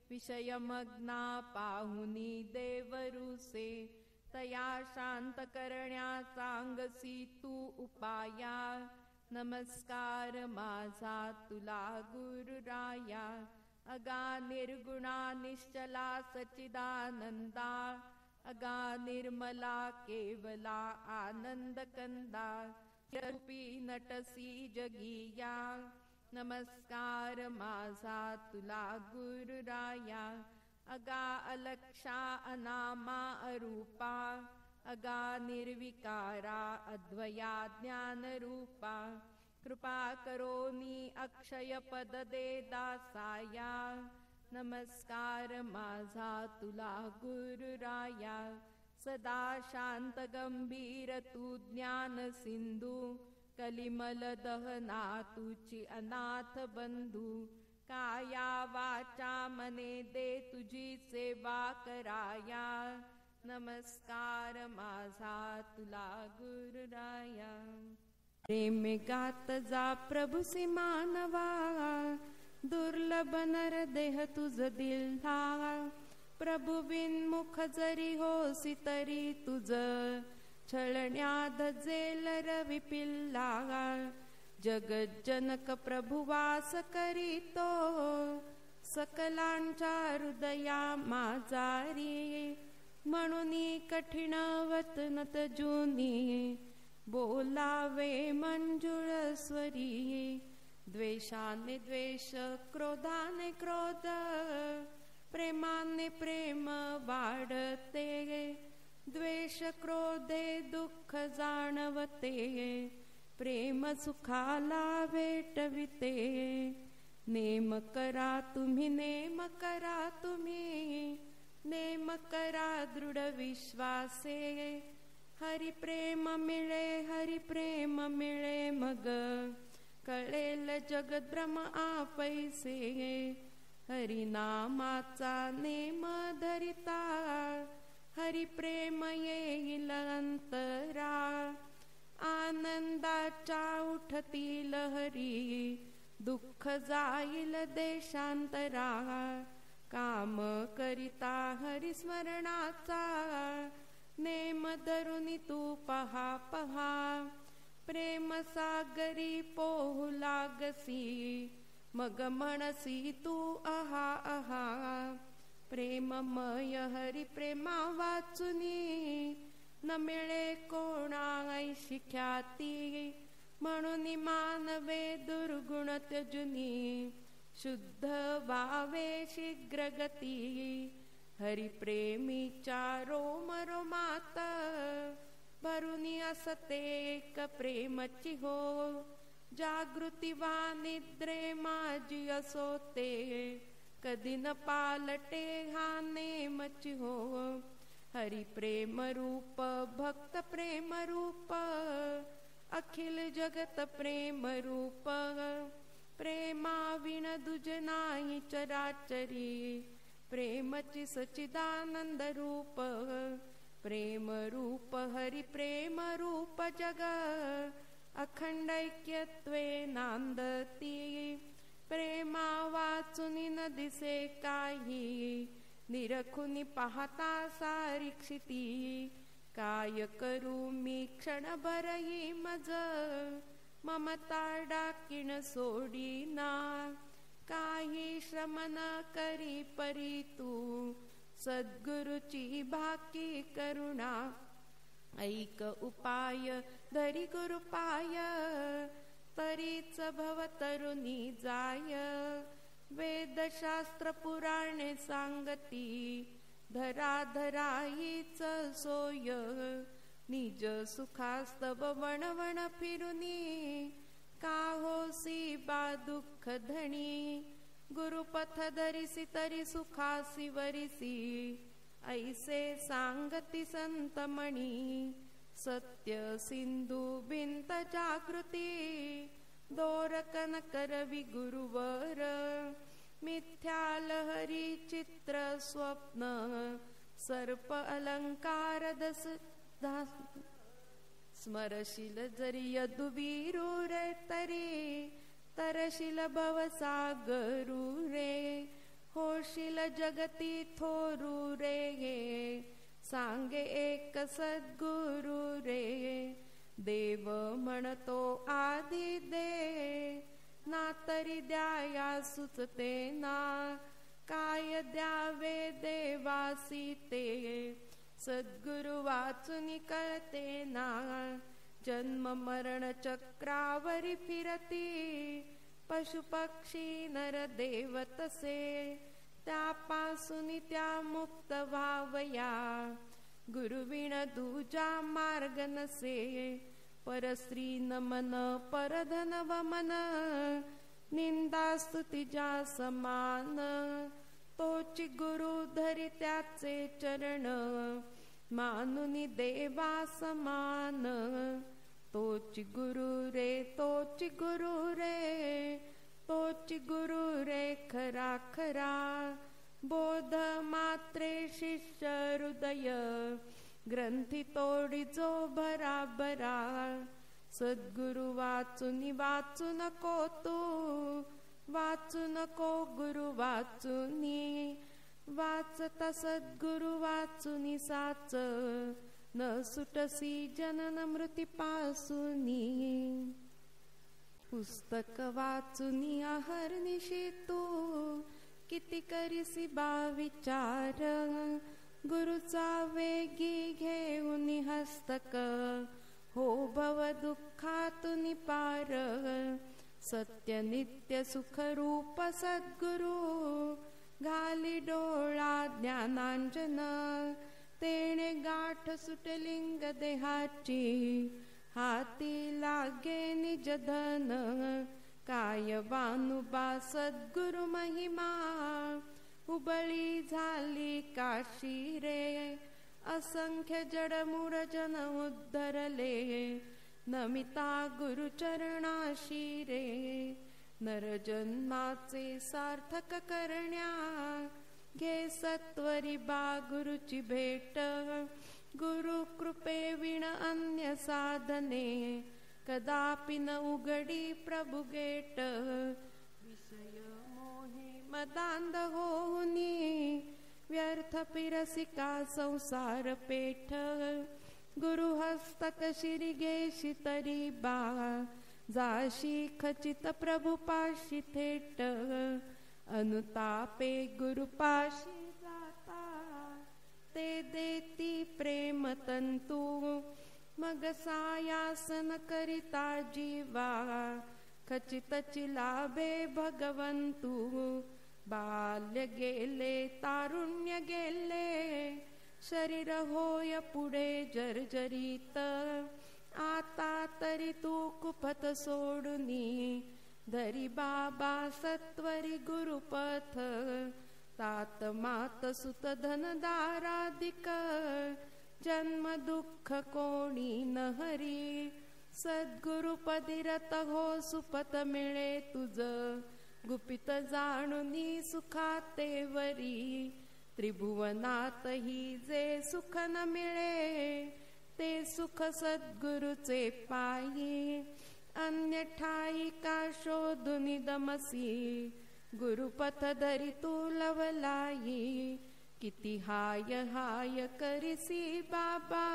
विषय मग्ना पाहुनी देव रुसे. तया शांत करण्या सांगसी तू उपाया. नमस्कार माझा तुला गुरुराया. अगा निर्गुणा निश्चला सच्चिदानंदा, अगा निर्मला केवला आनंद कंदा रूपी नटसी जगिया नमस्कार माझा तुला गुरुराया अगा अलक्षा अनामा अरूपा अगा निर्विकारा अद्वया ज्ञान रूपा कृपा करोनी अक्षय पद दे दासाया नमस्कार माझा तुला गुरुराया सदा शांत गंभीर तू ज्ञान सिंधू कलिमल दहना तुची अनाथ बंधू काया वाचा मने दे तुझी सेवा कराया नमस्कार माझा तुला गुरुराया प्रेम गात जा प्रभु सी मानवा दुर्लभ नर देह तुझ दिला प्रभु बिनमुख जरी होसी तरी तुझ छळण्यात जेल रवी पिल्ला जगज्जनक प्रभु वास करीतो सकलांच्या हृदया माझारी म्हणून कठीण वतनत जुनी बोलावे मंजुळ स्वरी द्वेषाने द्वेष क्रोधाने क्रोध प्रेमाने प्रेम वाढते द्वेष क्रोधे दुःख जाणवते प्रेम सुखाला भेटविते नेम करा तुम्ही नेम करा तुम्ही नेम करा दृढ विश्वासे हरि प्रेम मिळे मग कळेल जगत ब्रह्म आपैसे हरिनामाचा नेम धरिता हरि प्रेम येईल अंतरा आनंदाच्या उठती लहरी दुःख जाईल देशांतरा काम करिता हरिस्मरणाचा नेम धरुनी तू पहा प्रेम सागरी पोहू लागसी मग म्हणसी तू आहा प्रेममय हरि प्रेमा वाचुनी न मिळे कोणा ऐशी ख्याती म्हणून मानवे दुर्गुण त्यजुनी शुद्ध व्हावे शीघ्र गती हरि प्रेमीच्या रोम रोमात भरुनी असते एक प्रेमची हो जागृती वा निद्रे माझी असोते कधी न पालटे हा नेमची हो हरि प्रेम रूप भक्त प्रेम रूप अखिल जगत प्रेम रूप प्रेमा विण दुज नाही चराचरी प्रेमची सच्चिदानंद रूप प्रेम रूप हरि प्रेम रूप जग अखंड ऐक्यत्वे नांदती प्रेमा वाचुनी न दिसे काही निरखुनी पाहता सारीक्षिती काय करू मी क्षणभरही मज ममता डाकिण सोडीना काही श्रम न करी परी तू सद्गुरुची भाकी करुणा ऐक उपाय धरी गुरुपाय तरीच भव तरुणी जाय वेदशास्त्र पुराणे सांगती धरा धरा हीच सोय निज सुखास्तव वणवण फिरुनी का होसी बा दुःख धणी गुरुपथ धरिसी तरी सुखासी वरिसी ऐसे सांगती संतमणी सत्य सिंधू भिंत जागृती दोरकन करवी गुरुवर मिथ्या लहरी चित्र स्वप्न सर्प अलंकार दस स्मरशील जरी यदुवीरू रे तरी तरशील भवसागरू रे होशील जगती थोरू रे सांगे एक सद्गुरु रे देव म्हणतो आधी दे ना तरी द्याया सुचते ना काय द्यावे देवासी ते सद्गुरु वाचुनी कळते ना, जन्म मरण चक्रावरी फिरती, पशु पक्षी नर देव तसे, त्यापासून त्या मुक्त व्हावया, गुरुविण दूजा मार्ग नसे, परस्त्री नमन परधन वमन, निंदा स्तुती जा समान, तोची गुरु धरी त्याचे चरण, मानुनी देवा समान, तोची गुरु रे, तोची गुरु रे, तोची गुरु रे खरा खरा, बोध मात्रे शिष्य हृदय, ग्रंथी तोडी जो भराभरा, सद्गुरु वाचुनी वाचू नको तू, वाचू नको गुरु वाचुनी, वाचता सद्गुरु वाचुनी साच, न सुटसी जनन मृती पासूनी, पुस्तक वाचुनी अहर्निशी तू, किती करीसी बा विचार, गुरुचा वेगी घेऊन हस्तक, हो भव दुःखातून पार, सत्य नित्य सुख रूप सद्गुरु, घाली डोळा ज्ञानांजन, तेणे गाठ सुटलिंग देहाची, हाती लागे निज धन, काय वानुबा सद्गुरु महिमा, उबळी झाली काशी रे, असंख्य जडमूळ जन उद्धरले, नमिता गुरु चरणाशी रे, नर जन्माचे सार्थक करण्या, घे सत्वरी बा गुरुची भेट, गुरु कृपे विण अन्य साधने, कदापि न उघडी प्रभु गेट, विषय मोहे मदांध होऊनी, व्यर्थ पिरसिका संसार पेठ, गुरु हस्तक शिरिगेशी तरी बा, जाशी खचित प्रभु पाशी थेट, अनुतापे गुरु पाशी जाता, ते देती प्रेम तंतू, मग सायासन करिता जीवा, खचितची लाभे भगवंतू, बाल्य गेले तारुण्य गेले, शरीर होय पुढे जर्जरीत, आता तरी तू कुपथ सोडुनी, धरी बाबा सत्वरी गुरुपथ, तात मात सुत धन दाराधिक, जन्म दुःख कोणी न हरी, सद्गुरु पदिरत हो सुपत मिळे तुझ, गुपित जाणुनी सुखाते वरी, त्रिभुवनात ही जे सुख न मिळे, ते सुख सद्गुरुचे पायी, अन्य ठाई का शोधुनी दमसी, गुरुपथ धरी तू लवलाई, किती हाय हाय करिसी बाबा,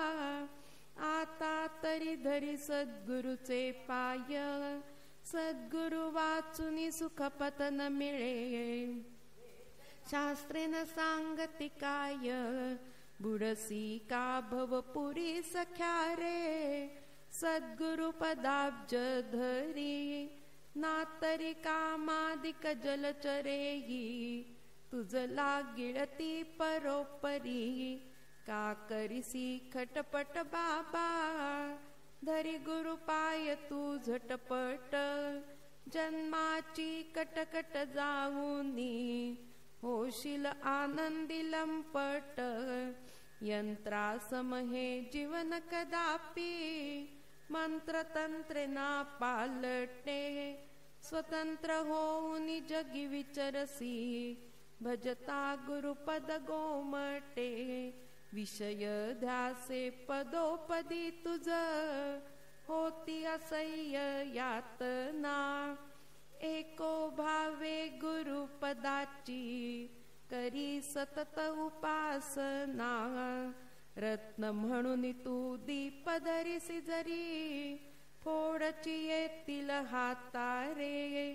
आता तरी धरी सद्गुरुचे पाय, सद्गुरु वाचुनी सुखपत न मिळे, शास्त्रे न सांगती काय, बुडसी का भवपुरी सख्या रे, सद्गुरु पदाब्ज धरी, नातरी कामादिक जलचरेही, तुझ लागिळती परोपरी, का करिसी खटपट बाबा, धरी गुरु पाय तू झटपट, जन्माची कटकट जाऊनी, होशील आनंदी लंपट, यंत्रासम हे जीवन कदापि, मंत्र तंत्रे ना पालटे, स्वतंत्र होऊन जगी विचरसी, भजता गुरुपद गोमटे, विषय ध्यासे पदोपदी तुझ, होती असह्य यातना, एको भावे गुरुपदाची, करी सतत उपासना, रत्न म्हणून तू दीप धरिसी जरी, फोडची येतील हातारे,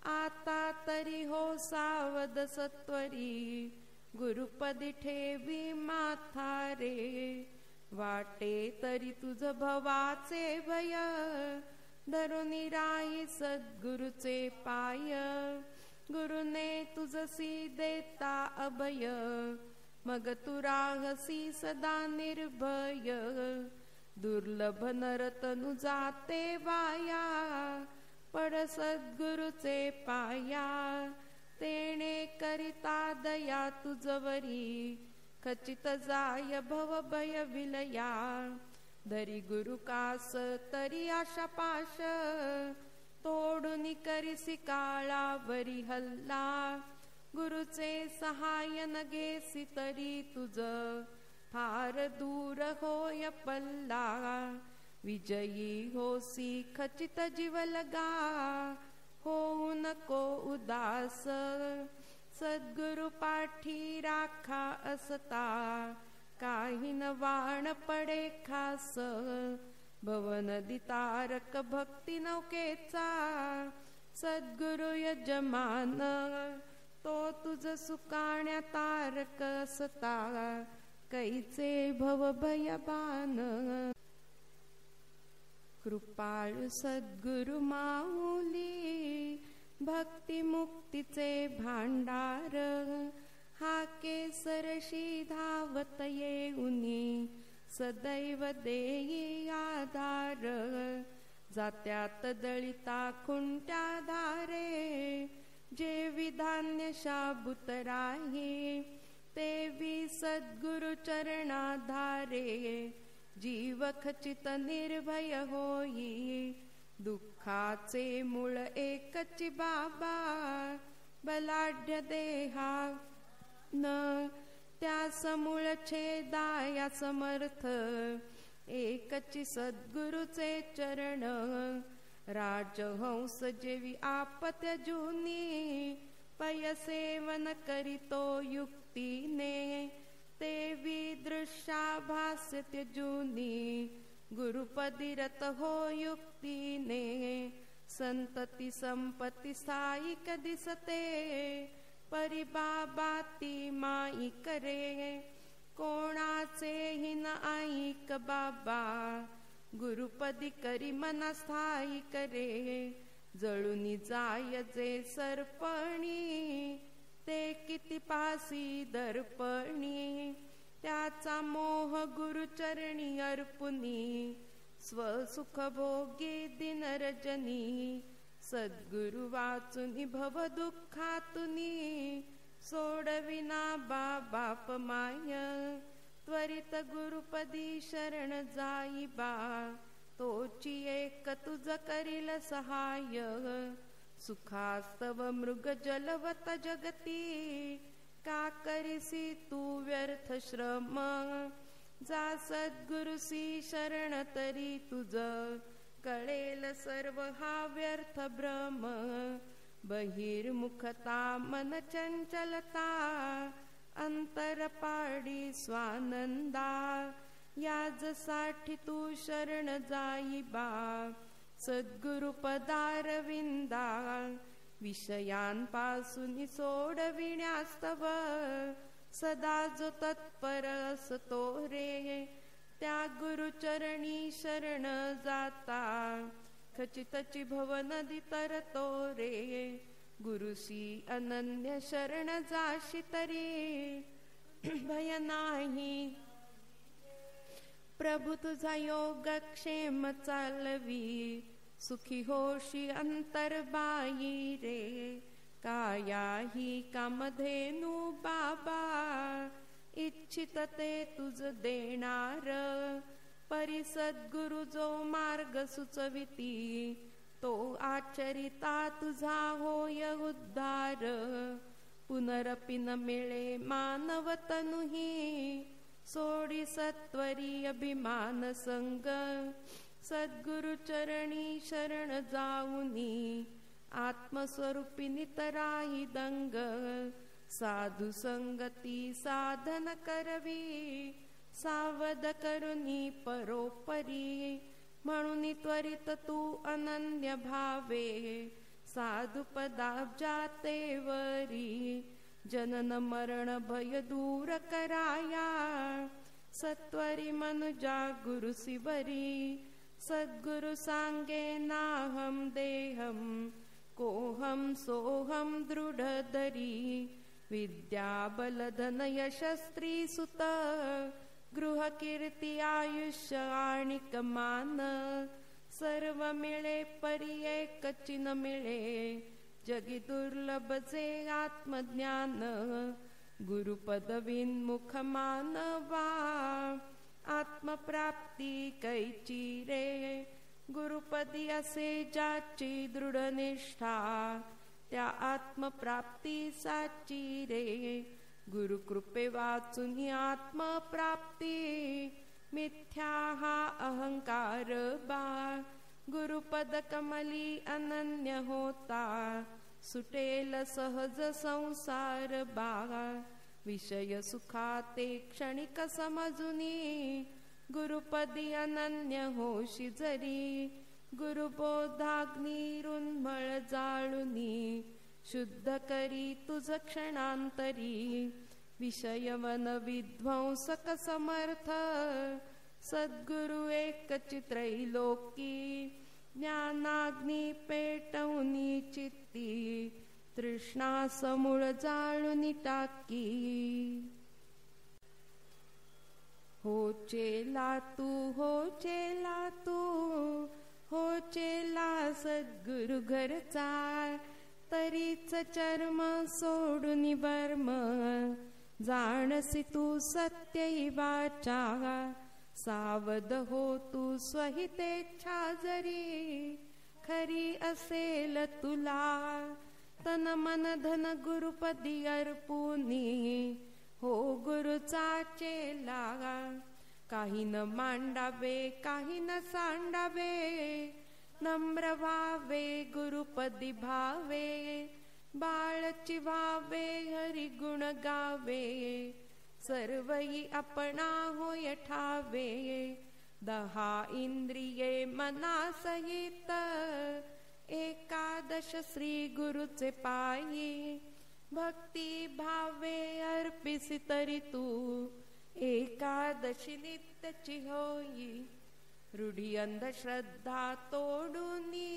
आता तरी हो सावध सत्वरी, गुरुपदी ठेवी माथा रे, वाटे तरी तुझ भवाचे भय, धरुनी राही सद्गुरुचे पाय, गुरुने तुझसी देता अभय, मग तू राहसी सदा निर्भय, दुर्लभ नरतनु जाते वाया, पड सद्गुरुचे पाया, तेणे करिता दया तुझवरी, खचित जाय भव भय विलया, धरी गुरु कास तरी आशा पाश, तोडून करिसी काळावरी हल्ला, गुरुचे सहाय्य न घेसी तरी तुझ, फार दूर होय पल्ला, विजयी होसी खचित जीव लगा, होऊ नको उदास, सद्गुरु पाठी राखा असता, काही न वाण पडे खास, भवनदी तारक भक्ती नौकेचा, सद्गुरु यजमान, तो तुझ सुकाण्या तारक असता, कैचे भव भयबान, कृपाळू सद्गुरु माऊली, भक्ती मुक्तीचे भांडार, हा केसरशी धावत येऊनी, सदैव देई आधार, जात्यात दळिता खुंट्या धारे, जे विधान्य शाबुत राही, तेवी सद्गुरु चरणाधारे, जीव खचित निर्भय होई, दुःखाचे मूळ एकची बाबा, बलाढ्य देहा न त्यास मूळ छेदाया समर्थ, एकची सद्गुरुचे चरण, राजहंस जेवी आपत्य जुनी, पय सेवन करीतो युक्तीने, तेवी दृश्याभास त्यजुनी, गुरुपदी रत हो युक्तीने, संतती संपत्ती साईक दिसते, परी बाबा ती माई करे, कोणाचे हिन ऐक बाबा, गुरुपदी करी मना स्थायी करे, जळूनी जाय जे सर्पणी, ते किती पासी दर्पणी, त्याचा मोह गुरुचरणी अर्पुनी, स्वसुख भोगी दिन रजनी, सद्गुरु वाचुनी भव दुःखातुनी, सोडविना बाप माय, त्वरित गुरुपदी शरण जाई बा, तोची एक तुझ करील सहाय, सुखास्तव मृग जलवत जगती, का करिसी तू व्यर्थ श्रम, जा सद्गुरुसी शरण तरी तुझ, कळेल सर्व हा व्यर्थ भ्रम, बहिर्मुखता मन चंचलता, अंतर पाडी स्वानंदा, याज साठी तू शरण जाई बा, सद्गुरु पदारविंदा, विषयांपासून सोडविण्यास्तव, सदा जो तत्पर असतो रे, त्या गुरुचरणी शरण जाता, खचितची भवनदी तरतो रे, गुरुसी अनन्य शरण जाशी तरी, भय नाही, प्रभु तुझा योगक्षेम चालवी, सुखी होशी अंतर्बाई रे, कायाही कामधेनु बाबा, इच्छित ते तुझ देणार, परी सद्गुरु जो मार्ग सुचविती, तो आचरिता तुझा होय उद्धार, पुनरपि न मिळे मानव तनुही, सोडी सत्वरी अभिमान संग, सद्गुरु चरणी शरण जाऊनी, आत्मस्वरूपी नितराही दंग, साधु संगती साधन करवी, सावध करुनी परोपरी, म्हणून त्वरित तू अनन्य भावे, साधु पदाब्जाते वरी, जनन मरण भय दूर कराया, सत्वरी मनुजा गुरु सिवरी, सद्गुरु सांगे नाहम देहम, कोहम सोहम दृढ दरी, विद्या बल धन यशस्त्री सुत, गृह कीर्ती आयुष्य आणिक मान, सर्व मिळे परी एकची न मिळे, जगी दुर्लभ जे आत्मज्ञान, गुरुपद विन्मुख मानवा, आत्मप्राप्ती कैची रे, गुरुपदी असे ज्याची दृढ निष्ठा, त्या आत्मप्राप्तीसाची रे, गुरुकृपे वाचून आत्मप्राप्ती, मिथ्या हा अहंकार बा, गुरुपद कमली अनन्य होता, सुटेल सहज संसार बा, विषय सुखाते क्षणिक समजुनी, गुरुपदी अनन्य होशी जरी, गुरुबोधाग्निरुन्मळ जाळुनी, शुद्ध करी तुझ क्षणांतरी, विषयवन विध्वंसक समर्थ, सद्गुरु एकची त्रैलोकी, ज्ञानाग्नी पेटवनी चित्ती, तृष्णा समूळ जाळुनी टाकी. हो चेला तू, हो चेला तू, हो चेला सद्गुरु घरचा, तरीच चर्म सोडून वर्म, जाणसी तू सत्य वाचा, सावध हो तू स्वहितेच्छा जरी, खरी असेल तुला, तन मन धन गुरुपदी अर्पुनी, हो गुरुचा चेला, काही न मांडावे काही न सांडावे, नम्र व्हावे गुरुपदी भावे, बाळची व्हावे हरी गुण गावे, सर्वही आपणा होय ठावे, 10 इंद्रिये मनासहित, एकादश श्री गुरुचे पायी, भक्ती भावे अर्पिसी तरी तू, एकादशी नित्यची होई, रूढी अंधश्रद्धा तोडूनी,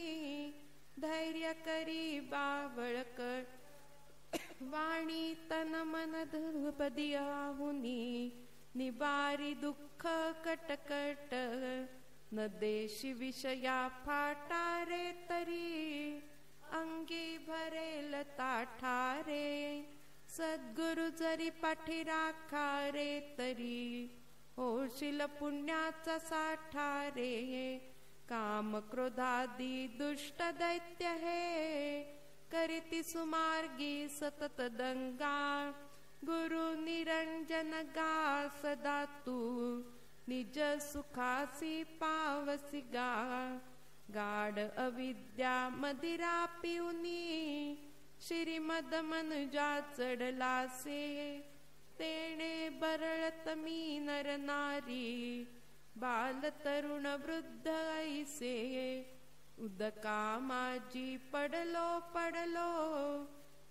धैर्य करी बावळक, वाणी तन मन धुपदी आहुनी, निबारी दुःख कटकट, न देशी विषया फाटा रे तरी, अंगी भरेल ताठा रे, सद्गुरु जरी पाठी राखा रे तरी, होशील पुण्याचा साठा रे, काम क्रोधादी दुष्ट दैत्य हे, करीती सुमार्गी सतत दंगा, गुरु निरंजन गा सदा तू, निज सुखासी पावसी गा, गाढ अविद्या मदिरा पिऊनी, श्रीमद मनुजा चढलासे, तेणे बरळत मी नर नारी, बाल तरुण वृद्ध ऐसे, उदका माझी पडलो पडलो,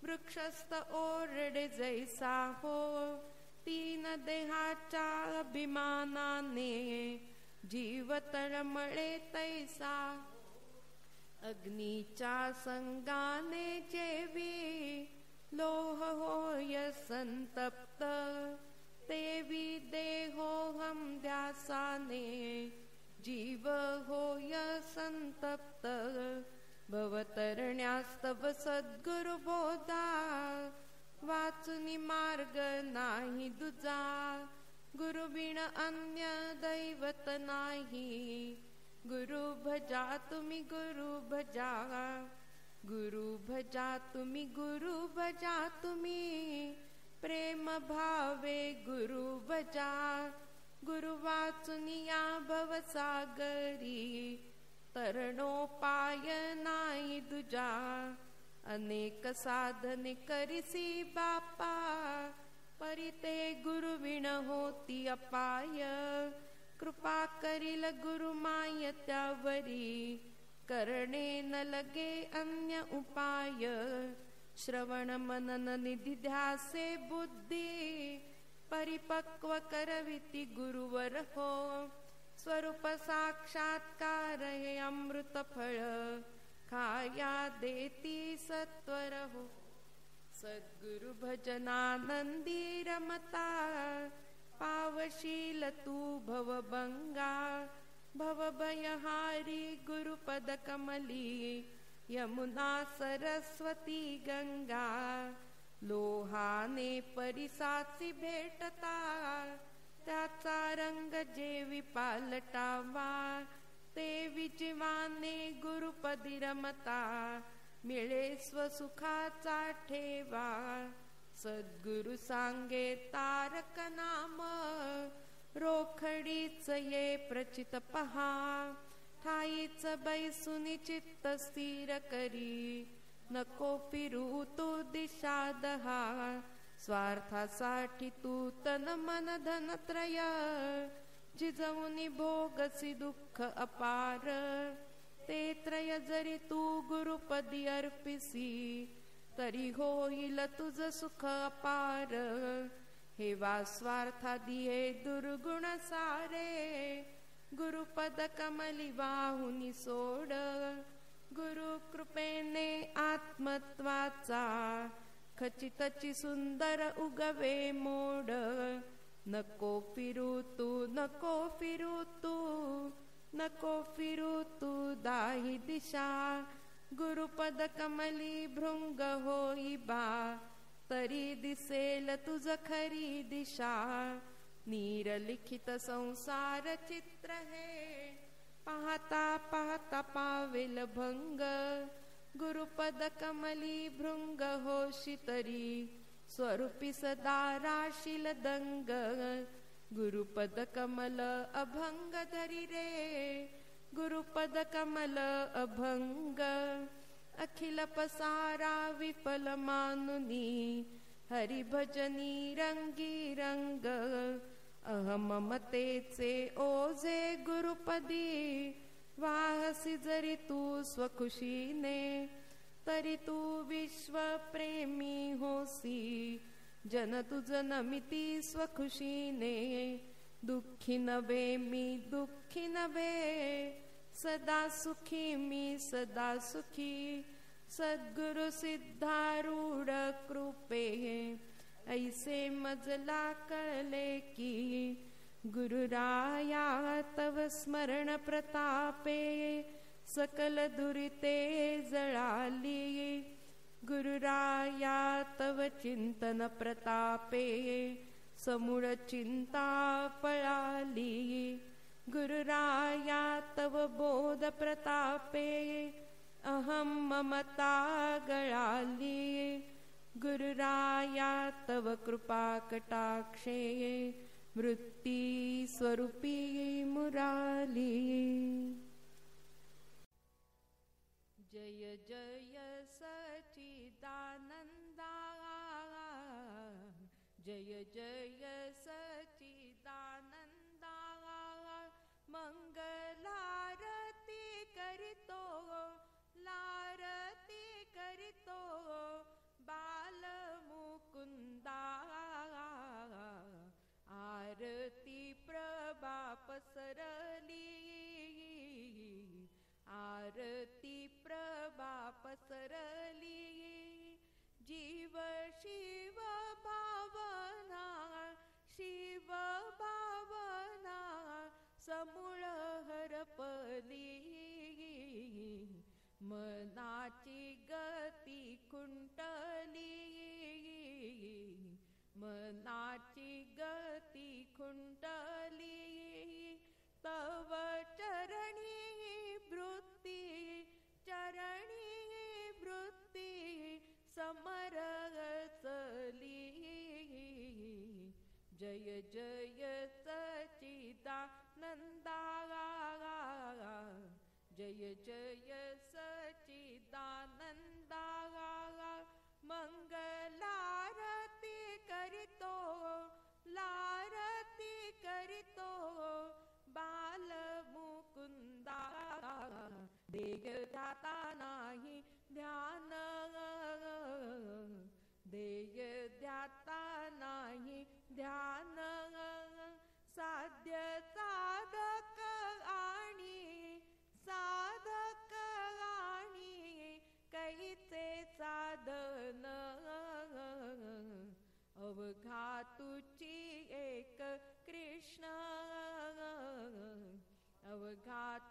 वृक्षस्थ ओरडे जैसा हो, 3 देहाच्या अभिमानाने, जीव तळमळे तैसा, अग्नीच्या संगाने जेवी, लोह होय संतप्त, तेवी देहोहम ध्यासाने, जीव होय संतप्त, भवतरण्यास्तव सद्गुरु बोधा, वाचुनी मार्ग नाही दुजा, गुरुबिन अन्य दैवत नाही, गुरु भजा तुम्ही गुरु भजा, गुरु भजा तुम्ही गुरु भजा तुम्ही, प्रेम भावे गुरु भजा, गुरु वाचुनिया भवसागरी, तरणोपाय नाही दुजा, अनेक साधने करिसी बापा, परिते गुरुविण होती अपाय, कृपा करील गुरु माय त्यावरी, करणे न लगे अन्य उपाय, श्रवण मनन निधि ध्यासे बुद्धि परिपक्व करविति गुरुवर हो स्वरूप साक्षात्कार हे अमृत फळ खाया देती सत्वर हो सद्गुरु भजनानंदी रमता पावशील तू भवभंगा भवभयहारी गुरुपद कमली यमुना सरस्वती गंगा लोहाने परिसाची भेटता त्याचा रंग जेवी पालटावा ते विजीवाने गुरुपदी रमता मिळे स्वसुखाचा ठेवा सद्गुरु सांगे तारक नाम रोखडीच ये प्रचित पहा ठाईच बैसुनी चित्त स्थिर करी नको फिरू तू दिशा दहा स्वार्थासाठी तू तन मन धन त्रय जिजवुनी भोगसी दुःख अपार ते त्रय जरी तू गुरुपदी अर्पिसी तरी होईल तुझ सुख अपार हे वा स्वार्था दिये दुर्गुण सारे गुरुपद कमली वाहुनी सोड गुरु कृपेने आत्मत्वाचा खचितची सुंदर उगवे मोड नको फिरू तू नको फिरू तू नको फिरू तू दाही दिशा गुरुपद कमली भृंग होई बा तरी दिसेल तुझ खरी दिशा नीरलिखित संसार चित्र हे पाहता पाहता पावेल भंग गुरुपद कमली भृंग होशी तरी स्वरूपी सदा राशील दंग गुरुपद कमल अभंग धरी रे गुरुपद कमल अभंग अखिल पसारा विफल मानुनी हरि भजनी रंगी रंग अहममतेचे ओझे गुरुपदी वाहसी जरी तू स्वखुशीने तरी तू विश्व प्रेमी होसी जन तुझ नमिती स्वखुशीने दुःखी नवे मी दुःखी नवे सदा सुखी मी सदा सुखी सद्गुरु सिद्धारूढ कृपे ऐसे मजला कळले की गुरुराया तव स्मरण प्रतापे सकल दुरिते जळाली गुरुराया तव चिंतन प्रतापे समूळ चिंता पळाली गुरुराया तव बोध प्रतापे अहम ममता गळाली गुरुराया तव कृपा कटाक्षे वृत्ती स्वरूपी मुराली जय जय सच्चिदानंदा जय जय सच्चिदानंदा मंगलारती करितो लारती करितो बाल मुकुंदा आरती प्रभा पसरली आरती प्रभा पसरली जीव शिव भावना शिव भावना समूळ हरपली मनाची गती खुंटली मनाची गती खुंटली तव चरणी वृत्ती चरणी वृत्ती समरसली जय जय सच्चिदानंदा जय जय सच्चिदानंदा मंगलारती करितो लारती करितो बाल मुकुंदा देह जाता नाही ध्यान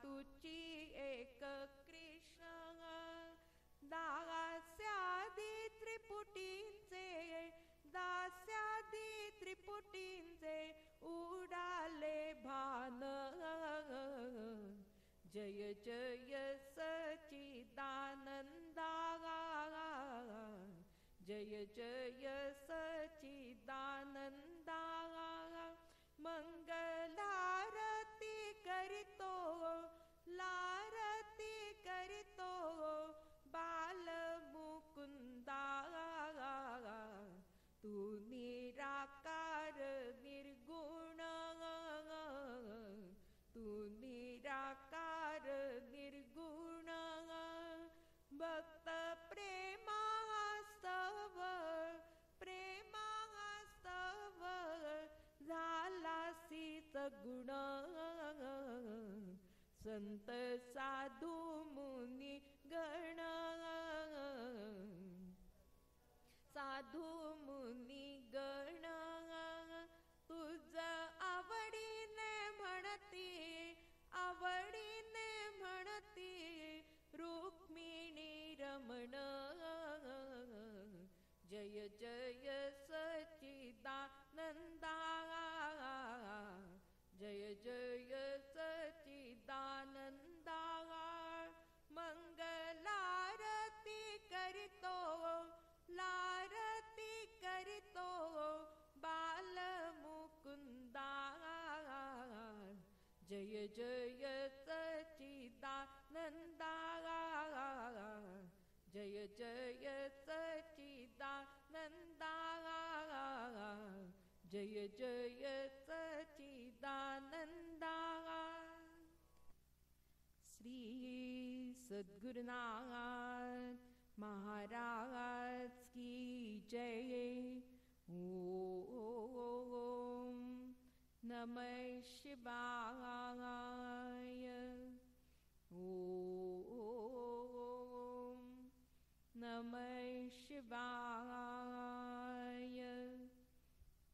तुची एक कृष्ण दास्यादी त्रिपुटींचे दास्यादी त्रिपुटींचे उडाले भान जय जय सच्चिदानंदा जय जय सच्चिदानंदा मंगलारती करितो लारती करितो बाल मुकुंदा तू निराकार निर्गुण तू निराकार निर्गुण भक्त प्रेमास्तव प्रेमास्तव झालासी सगुण संत साधू मुनी गण साधू मुनी गण तुझ आवडीने म्हणती आवडीने म्हणती रुक्मिणी रमण जय जय सच्चिदानंदा जय जय सच्चिदानंदा मंगलारती करितो लारती करितो बाल मुकुंदा जय जय सच्चिदानंदा जय जय सच्चिदानंदा जय जय सच्चिदानंदा श्री सद्गुरुनाथ महाराज की जय ओम नमः शिवाय ओम नमः शिवाय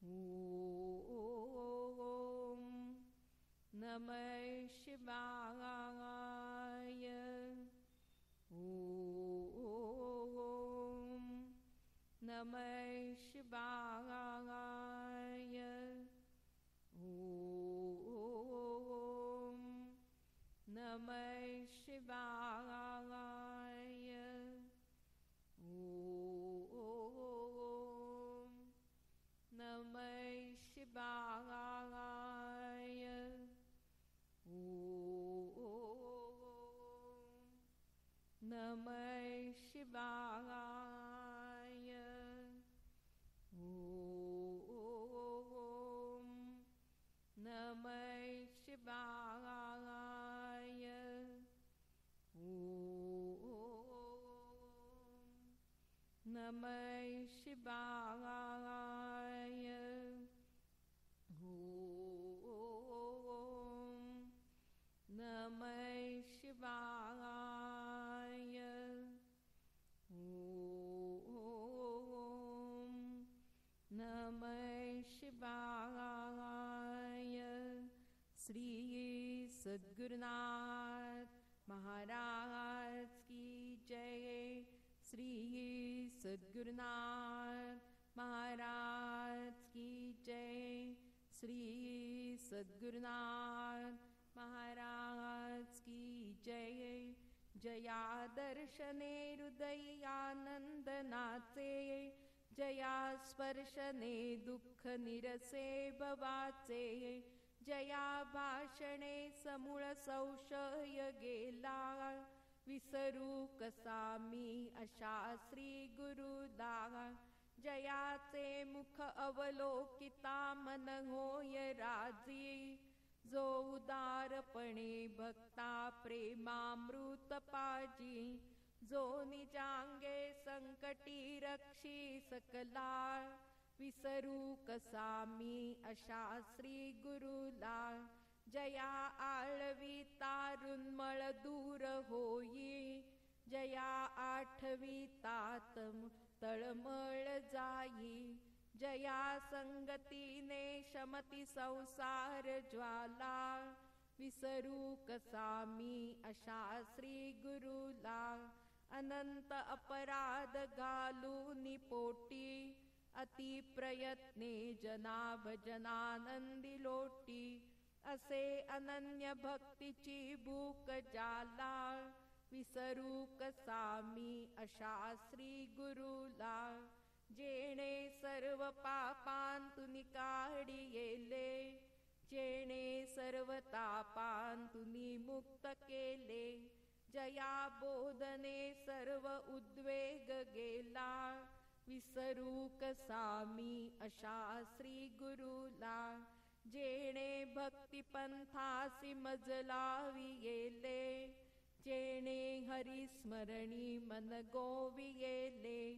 ओम नमः शिवाय ओम नमः शिवाय ओम नमः शिवाय ओम नमः शिवाय ओम नमः शिवाय ओम नमः शिवाय ओम नमः शिवाय ओम नमः शिवाय ओम नमः शिवाय श्री सद्गुरुनाथ महाराज की जय श्री सद्गुरुनाथ महाराज की जय श्री सद्गुरुनाथ महाराज की जय जया दर्शने हृदयानंदनाचे जया स्पर्शने दुःख निरसे भवाचे जया भाषणे समूळ संशय गेला विसरू कसा मी अशा श्री गुरुदा जयाचे मुख अवलोकिता मन होय राजी जो उदारपणे भक्ता प्रेमामृत पाजी जो निजांगे संकटी रक्षी सकला विसरू कसा मी अशा श्री गुरुला जया आळवी तारुन्मळ दूर होई जया आठवी तातम तळमळ जाई जया संगतीने शमती संसार ज्वाला विसरू कसा मी अशा श्री गुरुला. अनंत अपराध घालून पोटी, अति प्रयत्ने जना भजनानंदी लोटी. असे अनन्य भक्तीची भूक ज्याला, विसरू कसा मी अशा श्री गुरुला. जेणे सर्व पापांतून काढिले, जेणे सर्व तापांतून मुक्त केले. जया बोधने सर्व उद्वेग गेला, विसरू कसा मी अशा श्री गुरुला. जेणे भक्ती पंथासी मज लाविले, जेणे हरिस्मरणी मन गोविले.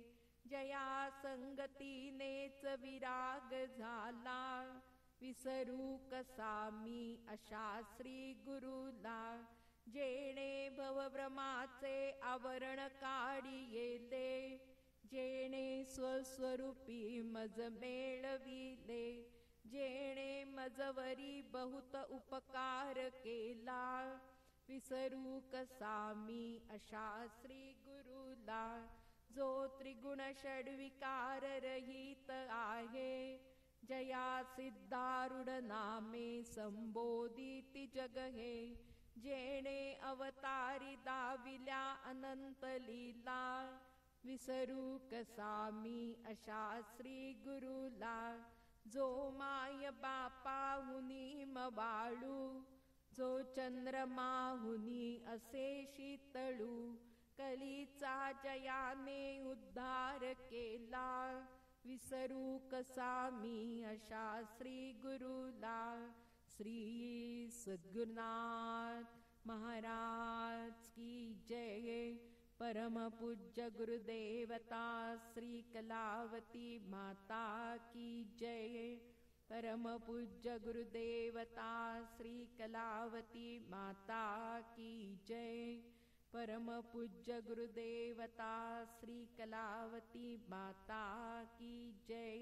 जया संगतीनेच विराग झाला, विसरू कसा मी अशा श्री गुरुला. जेणे भवभ्रमाचे आवरण काढिले, जेणे स्वस्वरूपी मज मेळविले. जेणे मजवरी बहुत उपकार केला, विसरू कसा मी अशा श्री गुरुला. जो त्रिगुण षड्विकार रहित आहे, जया सिद्धारूढ नामे संबोधिती जग हे. जेणे अवतारी दाविल्या अनंत लीला, विसरू कसा मी अशा श्री गुरुला. जो माय बापाहुनी मवाळू, जो चंद्रमाहुनी असे शीतळू. कलीचा जयाने उद्धार केला, विसरू कसा मी अशा श्री गुरुला. श्री सद्गुरुनाथ महाराज की जय. परम पूज्य गुरुदेवता श्री कलावती माता की जय. परम पूज्य गुरुदेवता श्री कलावती माता की जय. परम पूज्य गुरुदेवता श्री कलावती माता की जय.